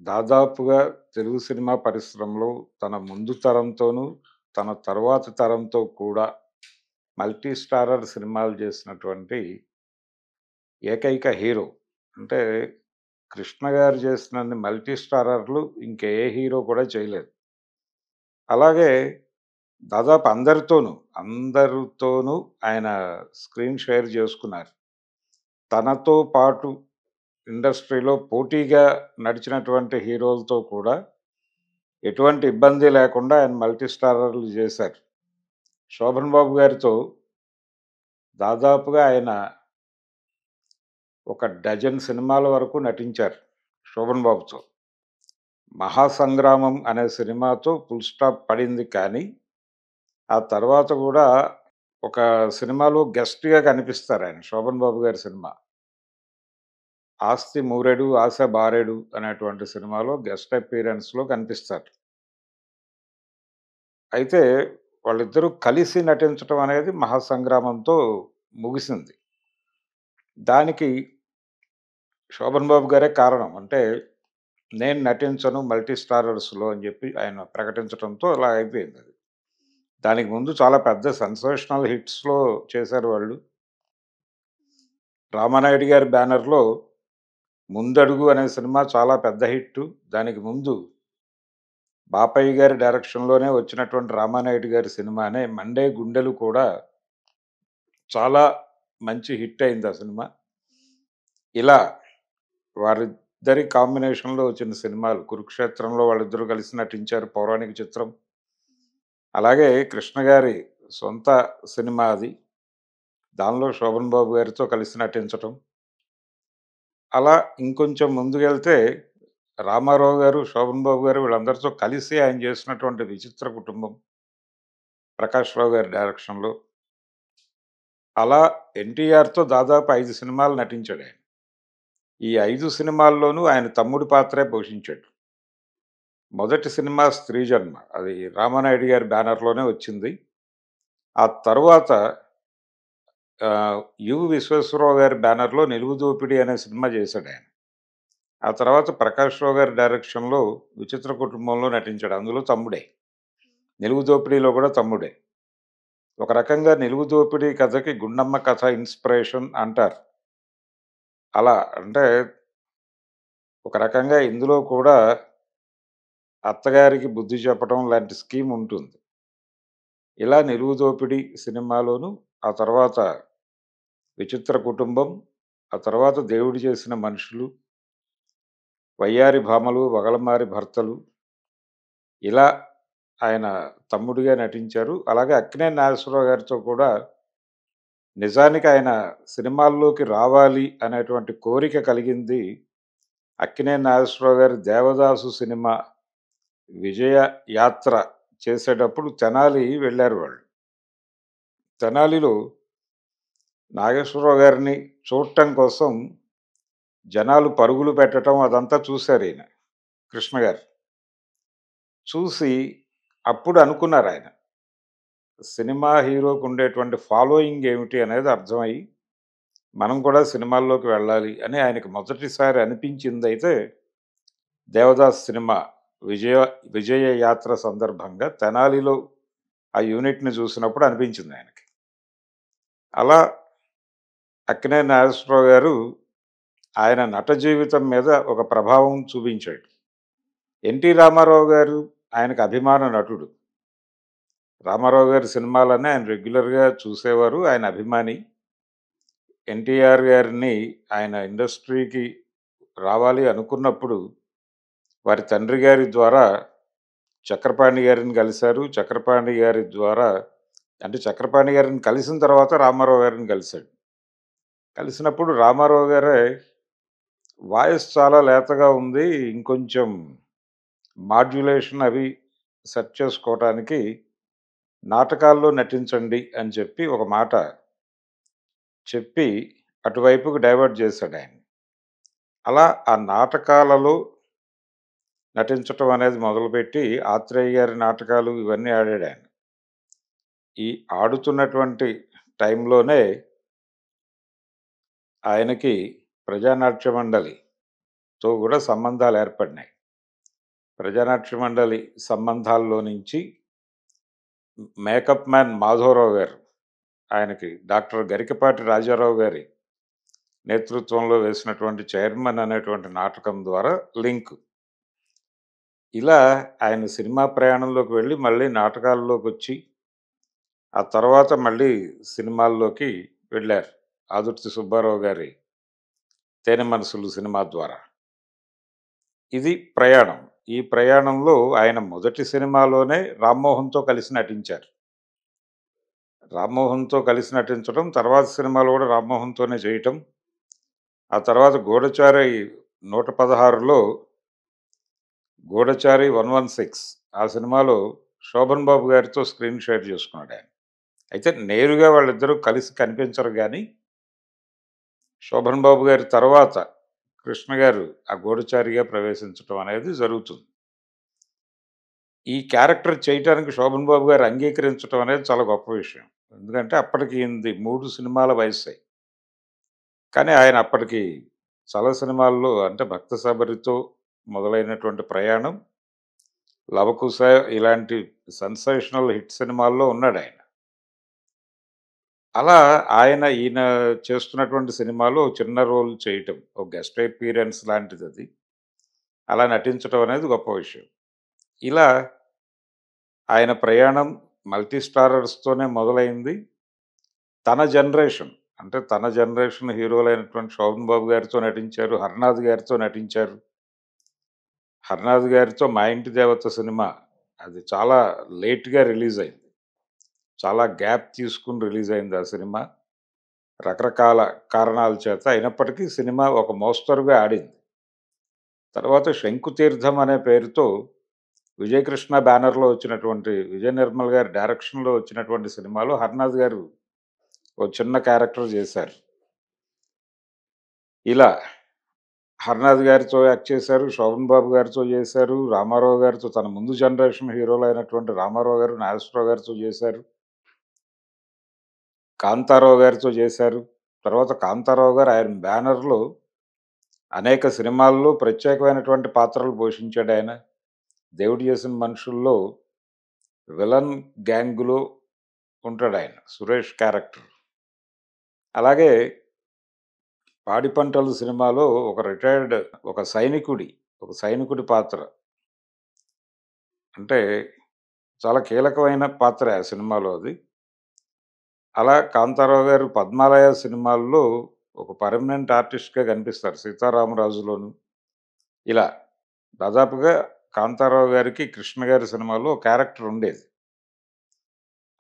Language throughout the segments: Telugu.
దాదాపుగా తెలుగు సినిమా పరిశ్రమలో తన ముందు తరంతోనూ, తన తరువాతి తరంతో కూడా మల్టీ స్టారర్ సినిమాలు చేసినటువంటి ఏకైక హీరో. అంటే 'కృష్ణ' గారు చేసినన్ని మల్టీ స్టారర్‌లు ఇంకే హీరో కూడా చేయలేదు. అలాగే దాదాపు అందరితోనూ ఆయన స్క్రీన్ షేర్ చేసుకున్నారు. తనతో పాటు ఇండస్ట్రీలో పోటీగా నడిచినటువంటి హీరోలతో కూడా ఎటువంటి ఇబ్బంది లేకుండా ఆయన మల్టీ స్టారర్‌లు చేశారు. 'శోభన్ బాబు' గారితో దాదాపుగా ఆయన ఒక డజన్ సినిమాల వరకు నటించారు 'శోభన్ బాబుతో'. 'మహాసంగ్రామం' అనే సినిమాతో ఫుల్ స్టాప్ పడింది కానీ, ఆ తర్వాత గూడా ఒక సినిమాలో గెస్ట్‌గా కనిపిస్తారాయన 'శోభన్ బాబు' గారి సినిమా. 'ఆస్తి మూరెడు ఆశ బారెడు' అనేటువంటి సినిమాలో గెస్ట్ అపియరెన్స్‌లో కనిపిస్తారు. అయితే వాళ్ళిద్దరూ కలిసి నటించటం అనేది 'మహాసంగ్రామంతో' ముగిసింది. దానికి 'శోభన్ బాబు' గారే కారణం. అంటే నేను నటించను మల్టీ స్టారర్స్‌లో అని జెప్పి ఆయన ప్రకటించటంతో అలా అయిపోయిందది. దానికి ముందు చాలా పెద్ద సెన్సేషనల్ హిట్స్‌లో చేశారు వాళ్ళు. రామానాయుడు గారి బ్యానర్‌లో 'ముందడుగు' అనే సినిమా చాలా పెద్ద హిట్టు. దానికి ముందు బాపయ్య గారి డైరెక్షన్‌లోనే వచ్చినటువంటి రామానాయుడు గారి సినిమానే 'మండే గుండెలు' కూడా చాలా మంచి హిట్ అయింది ఆ సినిమా. ఇలా వారిద్దరి కాంబినేషన్‌లో వచ్చిన సినిమాలు 'కురుక్షేత్రంలో' వాళ్ళిద్దరూ కలిసి నటించారు పౌరాణిక చిత్రం. అలాగే కృష్ణ గారి సొంత సినిమా అది. దానిలో 'శోభన్ బాబు' గారితో కలిసి నటించటం. అలా ఇంకొంచెం ముందుకెళ్తే రామారావు గారు, 'శోభన్ బాబు' గారు వీళ్ళందరితో కలిసి ఆయన చేసినటువంటి 'విచిత్ర కుటుంబం' ప్రకాష్ రావు గారి డైరెక్షన్‌లో. అలా ఎన్టీఆర్‌తో దాదాపు 5 సినిమాలు నటించాడాయన. ఈ 5 సినిమాల్లోనూ ఆయన తమ్ముడి పాత్రే పోషించాడు. మొదటి సినిమా 'స్త్రీ జన్మ' అది రామానాయుడు గారి బ్యానర్‌లోనే వచ్చింది. ఆ తరువాత 'విశ్వేశ్వరరావు' గారి బ్యానర్‌లో 'నిలువు దోపిడి' అనే సినిమా చేశాడాయన. ఆ తర్వాత ప్రకాష్ రావు గారి డైరెక్షన్‌లో 'విచిత్ర కుటుంబంలో' నటించాడు. అందులో తమ్ముడే. 'నిలువు దోపిడిలో' కూడా తమ్ముడే. ఒక రకంగా 'నిలువు దోపిడి' కథకి 'గుండమ్మ కథ' ఇన్‌స్పిరేషన్ అంటారు. అలా అంటే ఒక రకంగా ఇందులో కూడా అత్తగారికి బుద్ధి చెప్పడం లాంటి స్కీమ్ ఉంటుంది. ఇలా 'నిలువు దోపిడి' సినిమాలోను, ఆ తర్వాత 'విచిత్ర కుటుంబం', ఆ తర్వాత 'దేవుడు చేసిన మనుషులు', 'వయ్యారి భామలు', 'వగలమారి భర్తలు' ఇలా ఆయన తమ్ముడిగా నటించారు. అలాగే అక్కినేని నాగేశ్వరరావు గారితో కూడా నిజానికి ఆయన సినిమాల్లోకి రావాలి అనేటువంటి కోరిక కలిగింది అక్కినేని నాగేశ్వరరావు గారి 'దేవదాసు' సినిమా విజయ యాత్ర చేసేటప్పుడు తెనాలి వెళ్లారు వాళ్ళు. తెనాలిలో నాగేశ్వరరావు గారిని చూడటం కోసం జనాలు పరుగులు పెట్టటం అదంతా చూసారీయన కృష్ణ గారు. చూసి అప్పుడు అనుకున్నారాయన. సినిమా హీరోకి ఉండేటువంటి ఫాలోయింగ్ ఏమిటి అనేది అర్థమయ్యి, మనం కూడా సినిమాల్లోకి వెళ్ళాలి అని ఆయనకి మొదటిసారి అనిపించిందైతే 'దేవదాస్' సినిమా విజయ విజయ యాత్ర సందర్భంగా తెనాలిలో ఆ యూనిట్‌ని చూసినప్పుడు అనిపించింది ఆయనకి. అలా అక్కినేని నాగేశ్వరరావు గారు ఆయన నట జీవితం మీద ఒక ప్రభావం చూపించాడు. 'ఎన్టీ రామారావు' గారు ఆయనకు అభిమాన నటుడు. రామారావు గారి సినిమాలన్నీ ఆయన రెగ్యులర్‌గా చూసేవారు. ఆయన అభిమాని. ఎన్టీఆర్ గారిని ఆయన ఇండస్ట్రీకి రావాలి అనుకున్నప్పుడు వారి తండ్రి గారి ద్వారా చక్రపాణి గారిని కలిసారు. చక్రపాణి గారి ద్వారా అంటే చక్రపాణి గారిని కలిసిన తర్వాత రామారావు గారిని కలిసాడు. కలిసినప్పుడు రామారావు గారే వాయిస్ చాలా లేతగా ఉంది. ఇంకొంచెం మాడ్యులేషన్ అవి సెట్ చేసుకోవటానికి నాటకాల్లో నటించండి అని చెప్పి ఒక మాట చెప్పి అటువైపుకి డైవర్ట్ చేశాడాయన. అలా ఆ నాటకాలలో నటించటం అనేది మొదలుపెట్టి 'ఆత్రేయ' గారి నాటకాలు ఇవన్నీ ఆడాడాయన. ఈ ఆడుతున్నటువంటి టైంలోనే ఆయనకి ప్రజానాట్య మండలితో కూడా సంబంధాలు ఏర్పడినాయి. ప్రజానాట్య మండలి సంబంధాల్లో నుంచి మేకప్ మ్యాన్ మాధవరావు గారు, ఆయనకి డాక్టర్ గరికపాటి రాజారావు గారి నేతృత్వంలో వేసినటువంటి 'చైర్మన్' అనేటువంటి నాటకం ద్వారా లింక్. ఇలా ఆయన సినిమా ప్రయాణంలోకి వెళ్ళి మళ్ళీ నాటకాల్లోకొచ్చి, ఆ తర్వాత మళ్ళీ సినిమాల్లోకి వెళ్ళారు. ఆదుర్తి సుబ్బారావు గారి 'తేనె మనసులు' సినిమా ద్వారా. ఇది ప్రయాణం. ఈ ప్రయాణంలో ఆయన మొదటి సినిమాలోనే రామ్మోహన్‌తో కలిసి నటించారు. రామ్మోహన్‌తో కలిసి నటించడం, తర్వాత సినిమాలు కూడా రామ్మోహన్‌తోనే చేయటం. ఆ తర్వాత 'గూఢచారి 116లో' 'గూఢచారి 116' ఆ సినిమాలో శోభన్ బాబు గారితో స్క్రీన్ షేర్ చేసుకున్నాడాయన. అయితే నేరుగా వాళ్ళిద్దరూ కలిసి కనిపించరు గానీ, శోభన్ బాబు గారి తర్వాత కృష్ణ గారు ఆ గూఢచారిగా ప్రవేశించటం అనేది జరుగుతుంది. ఈ క్యారెక్టర్ చేయటానికి శోభన్ బాబు గారు అంగీకరించటం అనేది చాలా గొప్ప విషయం. ఎందుకంటే అప్పటికి ఈయనది 3 సినిమాల వయస్సే. కానీ ఆయన అప్పటికి చాలా సినిమాల్లో అంటే 'భక్త శబరి'తో మొదలైనటువంటి ప్రయాణం, 'లవకుశ' ఇలాంటి సెన్సేషనల్ హిట్ సినిమాల్లో ఉన్నాడాయన. అలా ఈయన చేస్తున్నటువంటి సినిమాలో చిన్న రోల్ చేయటం, ఒక గెస్ట్ అపియరెన్స్ లాంటిదది. అలా నటించటం అనేది గొప్ప విషయం. ఇలా ఆయన ప్రయాణం మల్టీ స్టారర్స్‌తోనే మొదలైంది. తన జనరేషన్ అంటే తన జనరేషన్ హీరోలైనటువంటి 'శోభన్ బాబు' గారితో నటించారు. 'హర్నాథ్' గారితో నటించారు. 'హర్నాథ్' గారితో 'మా ఇంటి దేవత' సినిమా అది చాలా లేట్‌గా రిలీజ్ అయింది. చాలా గ్యాప్ తీసుకొని రిలీజ్ అయింది ఆ సినిమా. రకరకాల కారణాల చేత. అయినప్పటికీ సినిమా ఒక మోస్తరుగా ఆడింది. తర్వాత 'శంకుతీర్థం' అనే పేరుతో విజయకృష్ణ బ్యానర్‌లో వచ్చినటువంటి, విజయ్ నిర్మల్ గారి డైరెక్షన్‌లో వచ్చినటువంటి సినిమాలో 'హర్నాథ్' గారు ఓ చిన్న క్యారెక్టర్ చేశారు. ఇలా 'హర్నాథ్' గారితో యాక్ట్ చేశారు. 'శోభన్ బాబు' గారితో చేశారు. 'రామారావు' గారితో తన ముందు జనరేషన్ హీరోలైనటువంటి 'రామారావు' గారు, 'నాగేశ్వరరావు' గారితో చేశారు. 'కాంతారావు' గారితో చేశారు. తర్వాత 'కాంతారావు' గారు ఆయన బ్యానర్‌లో అనేక సినిమాల్లో ప్రత్యేకమైనటువంటి పాత్రలు పోషించాడాయన. 'దేవుడు చేసిన మనుషుల్లో' విలన్ గ్యాంగ్‌లో ఉంటాడాయన. సురేష్ క్యారెక్టర్. అలాగే 'పాడి పంటలు' సినిమాలో ఒక రిటైర్డ్ ఒక సైనికుడి, ఒక సైనికుడి పాత్ర. అంటే చాలా కీలకమైన పాత్రే ఆ సినిమాలో అది. అలా 'కాంతారావు' గారు 'పద్మాలయ' సినిమాల్లో ఒక పర్మనెంట్ ఆర్టిస్ట్‌గా కనిపిస్తారు. 'సీతారామరాజులోను' ఇలా దాదాపుగా 'కాంతారావు' గారికి 'కృష్ణ' గారి సినిమాలో ఒక క్యారెక్టర్ ఉండేది.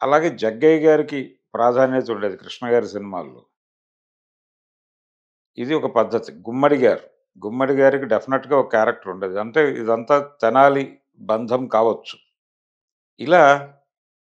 అలాగే 'జగ్గయ్య' గారికి ప్రాధాన్యత ఉండేది 'కృష్ణ' గారి సినిమాల్లో. ఇది ఒక పద్ధతి. 'గుమ్మడి' గారు. 'గుమ్మడి' గారికి డెఫినిట్‌గా ఒక క్యారెక్టర్ ఉండేది. అంటే ఇదంతా తెనాలి బంధం కావచ్చు. ఇలా